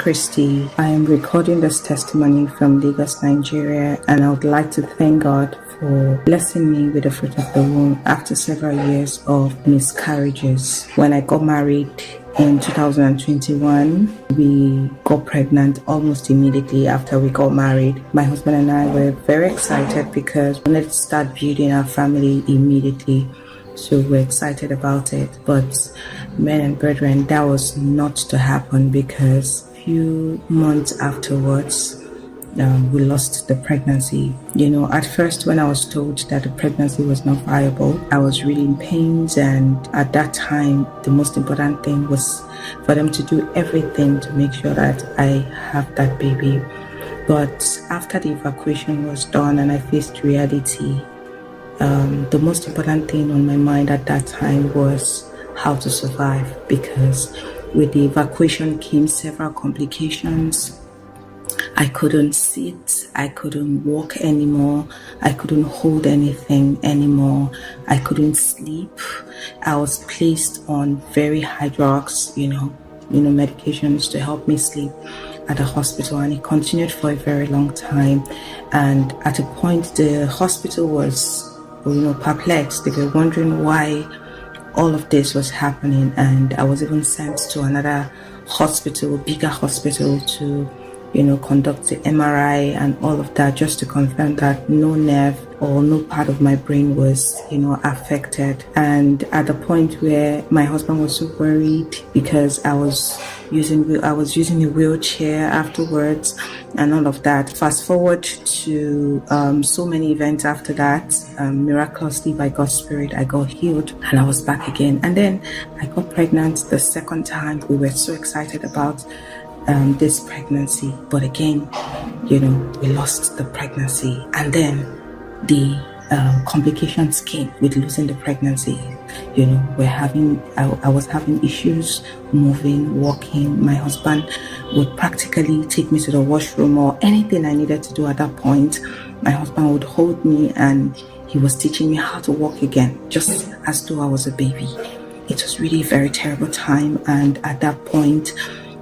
Christy. I am recording this testimony from Lagos, Nigeria, and I would like to thank God for blessing me with the fruit of the womb after several years of miscarriages. When I got married in 2021, we got pregnant almost immediately after we got married. My husband and I were very excited because we wanted to start building our family immediately. So we're excited about it. But men and brethren, that was not to happen because a few months afterwards, we lost the pregnancy. At first when I was told that the pregnancy was not viable, I was really in pains, and at that time, the most important thing was for them to do everything to make sure that I have that baby. But after the evacuation was done and I faced reality, the most important thing on my mind at that time was how to survive, because with the evacuation came several complications. I couldn't sit, I couldn't walk anymore, I couldn't hold anything anymore, I couldn't sleep. I was placed on very high drugs, medications to help me sleep at the hospital, and it continued for a very long time. And at a point, the hospital was perplexed. They were wondering why all of this was happening, and I was even sent to another hospital, bigger hospital, to conduct the MRI and all of that, just to confirm that no nerve or no part of my brain was affected. And at the point where my husband was so worried because I was using a wheelchair afterwards and all of that. Fast forward to so many events after that. Miraculously, by God's Spirit, I got healed and I was back again. And then I got pregnant the second time. We were so excited about this pregnancy, but again, we lost the pregnancy. And then the complications came with losing the pregnancy. I was having issues moving, walking. My husband would practically take me to the washroom or anything I needed to do at that point. My husband would hold me and he was teaching me how to walk again, just as though I was a baby. It was really a very terrible time. And at that point,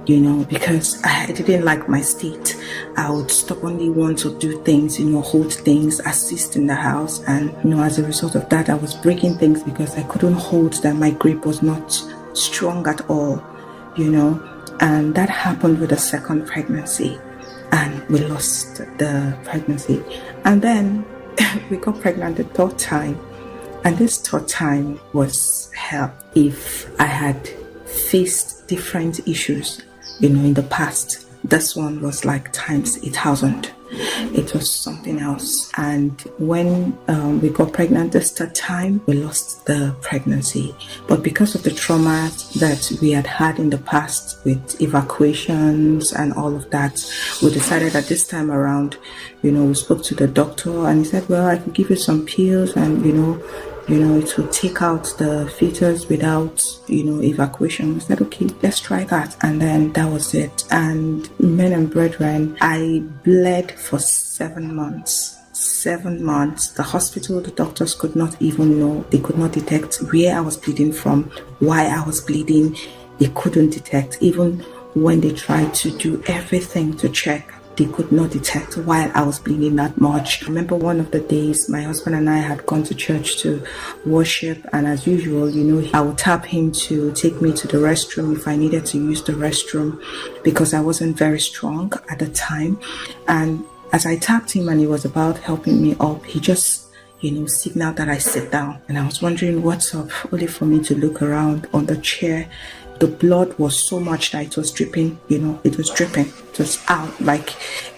because I didn't like my state, I would stubbornly want to do things, hold things, assist in the house. And, as a result of that, I was breaking things because I couldn't hold that. My grip was not strong at all, and that happened with the second pregnancy, and we lost the pregnancy. And then we got pregnant the third time, and this third time was hell. If I had faced different issues in the past, this one was like times 1,000. It was something else. And when we got pregnant this third time, we lost the pregnancy. But because of the trauma that we had in the past with evacuations and all of that, we decided that this time around, we spoke to the doctor and he said, well, I could give you some pills and, it will take out the fetus without, evacuation. I said, okay, let's try that. And then that was it. And men and brethren, I bled for 7 months. 7 months. The hospital, the doctors could not even know. They could not detect where I was bleeding from, why I was bleeding. They couldn't detect. Even when they tried to do everything to check, they could not detect why I was bleeding that much. I remember one of the days my husband and I had gone to church to worship, and as usual, I would tap him to take me to the restroom if I needed to use the restroom, because I wasn't very strong at the time. And as I tapped him and he was about helping me up, he just signaled that I sit down. And I was wondering what's up, only for me to look around on the chair. The blood was so much that it was dripping, it was dripping. It was out, like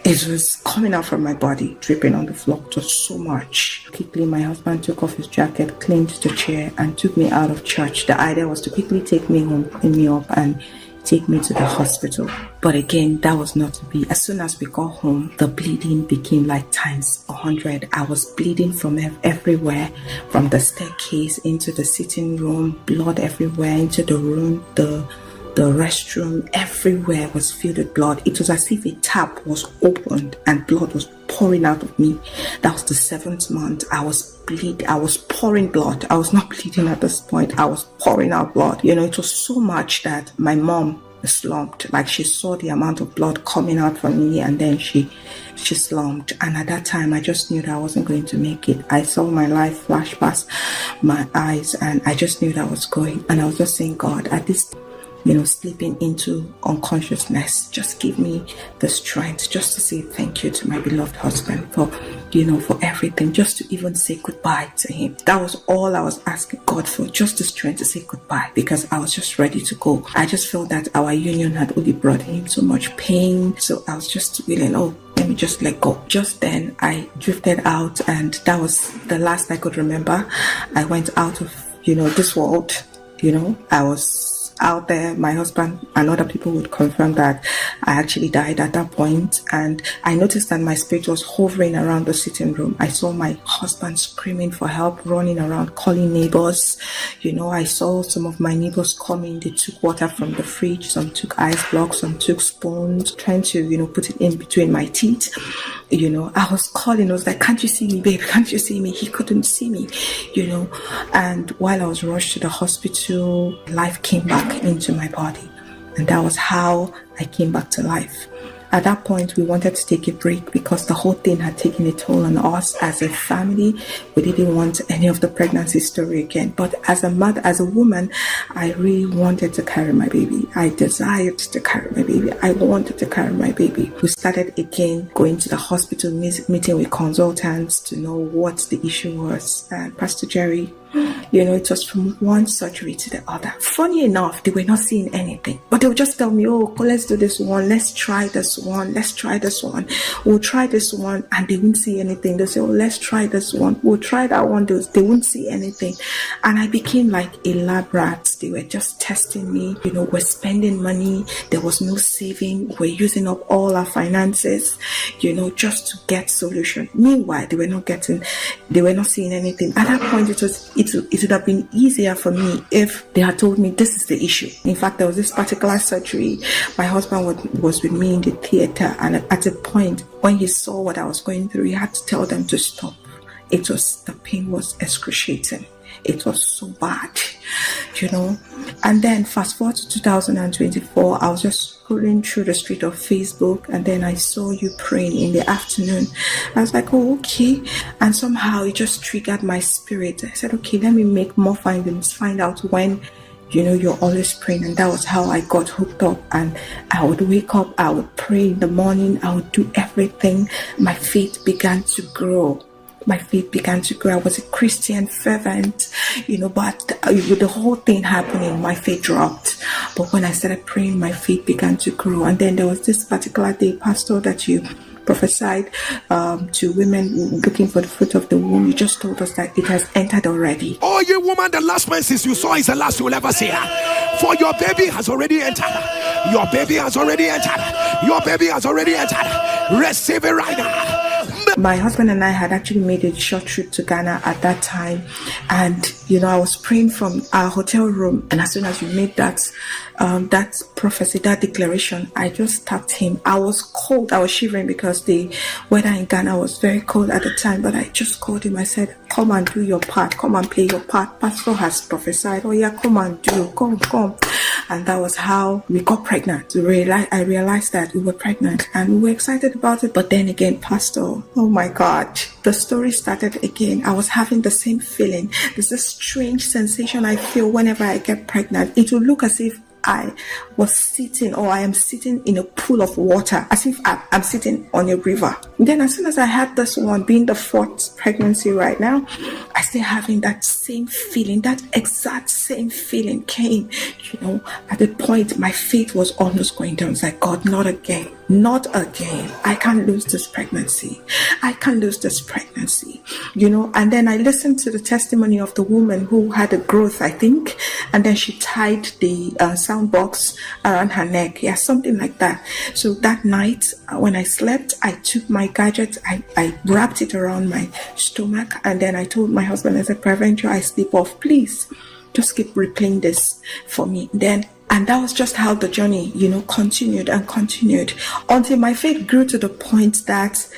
it was coming out from my body, dripping on the floor. It was so much. Quickly, my husband took off his jacket, cleaned the chair, and took me out of church. The idea was to quickly take me home, clean me up, and take me to the hospital. But again, that was not to be. As soon as we got home, the bleeding became like times 100. I was bleeding from everywhere, from the staircase into the sitting room, blood everywhere, into the room, the restroom, everywhere was filled with blood. It was as if a tap was opened and blood was pouring out of me. That was the 7th month. I was pouring blood. I was not bleeding at this point. I was pouring out blood. It was so much that my mom slumped. Like she saw the amount of blood coming out from me, and then she slumped. And at that time, I just knew that I wasn't going to make it. I saw my life flash past my eyes, and I just knew that I was going. And I was just saying, God, at this, slipping into unconsciousness, just give me the strength just to say thank you to my beloved husband for everything, just to even say goodbye to him. That was all I was asking God for, just the strength to say goodbye, because I was just ready to go. I just felt that our union had only brought him so much pain, so I was just feeling, let me just let go. Just then I drifted out, and that was the last I could remember. I went out of this world. I was out there. My husband and other people would confirm that I actually died at that point. And I noticed that my spirit was hovering around the sitting room. I saw my husband screaming for help, running around, calling neighbors. I saw some of my neighbors coming. They took water from the fridge. Some took ice blocks, some took spoons, trying to, put it in between my teeth. I was calling. I was like, can't you see me, babe? Can't you see me? He couldn't see me, And while I was rushed to the hospital, life came back into my body. And that was how I came back to life. At that point, we wanted to take a break because the whole thing had taken a toll on us as a family. We didn't want any of the pregnancy story again. But as a mother, as a woman, I really wanted to carry my baby. I desired to carry my baby. I wanted to carry my baby. We started again going to the hospital, meeting with consultants to know what the issue was. And Pastor Jerry, it was from one surgery to the other. Funny enough, they were not seeing anything, but they would just tell me, let's do this one, let's try this one, we'll try this one, and they wouldn't see anything. They say, let's try this one, we'll try that one. They wouldn't see anything. And I became like a lab rat. They were just testing me. We're spending money. There was no saving. We're using up all our finances, just to get solution. Meanwhile, they were not seeing anything. At that point, it would have been easier for me if they had told me this is the issue. In fact, there was this particular surgery. My husband was with me in the theater, and at a point when he saw what I was going through, he had to tell them to stop. The pain was excruciating. It was so bad, And then fast forward to 2024, I was just scrolling through the street of Facebook, and then I saw you praying in the afternoon. I was like, okay. And somehow it just triggered my spirit. I said, okay, let me make more findings, find out when, you're always praying. And that was how I got hooked up. And I would wake up, I would pray in the morning, I would do everything. My faith began to grow. I was a Christian fervent, but with the whole thing happening, my faith dropped. But when I started praying, my faith began to grow. And then there was this particular day, Pastor, that you prophesied to women looking for the fruit of the womb. You just told us that it has entered already. Oh, you woman, the last menses you saw is the last you will ever see her. For your baby has already entered. Your baby has already entered. Your baby has already entered. Receive it right now. My husband and I had actually made a short trip to Ghana at that time, and I was praying from our hotel room, and as soon as you made that prophecy, that declaration, I just tapped him. I was cold, I was shivering because the weather in Ghana was very cold at the time, but I just called him. I said, come and do your part, come and play your part. Pastor has prophesied. Oh yeah, come and do, come. And that was how we got pregnant. I realized that we were pregnant, and we were excited about it. But then again, Pastor, oh my God, the story started again. I was having the same feeling. There's this strange sensation I feel whenever I get pregnant. It will look as if I was sitting, or I am sitting in a pool of water, as if I'm sitting on a river. Then as soon as I had this one, being the 4th pregnancy right now, I still having that same feeling, that exact same feeling came, at the point my faith was almost going down. It's like, God, not again. I can't lose this pregnancy. And then I listened to the testimony of the woman who had a growth, I think, and then she tied the sound box around her neck. Yeah, something like that. So that night when I slept, I took my gadget, I wrapped it around my stomach, and then I told my husband, as a prevention, I sleep off, please just keep replaying this for me. And that was just how the journey, continued until my faith grew to the point that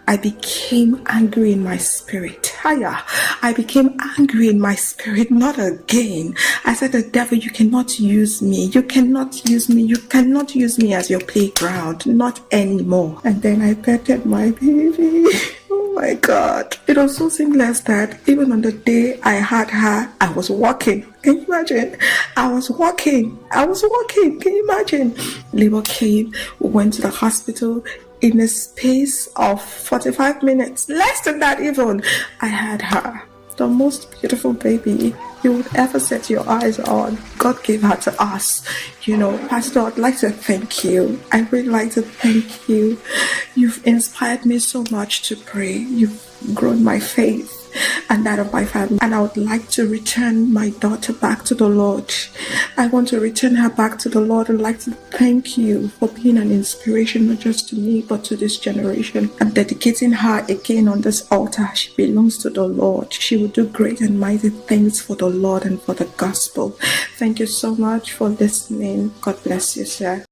I became angry in my spirit. Higher. I became angry in my spirit, not again. I said, the devil, you cannot use me. You cannot use me. You cannot use me as your playground. Not anymore. And then I petted my baby. Oh my God. It was so seamless that even on the day I had her, I was walking. Can you imagine? I was walking. Can you imagine? Labor came. We went to the hospital. In a space of 45 minutes, less than that even, I had her. The most beautiful baby you would ever set your eyes on. God gave her to us. Pastor, I'd like to thank you. I really like to thank you. You've inspired me so much to pray. You've grown my faith and that of my family. And I would like to return my daughter back to the Lord. I want to return her back to the Lord. I'd like to thank you for being an inspiration, not just to me, but to this generation. I'm dedicating her again on this altar. She belongs to the Lord. She will do great and mighty things for the Lord and for the gospel. Thank you so much for listening. God bless you, sir.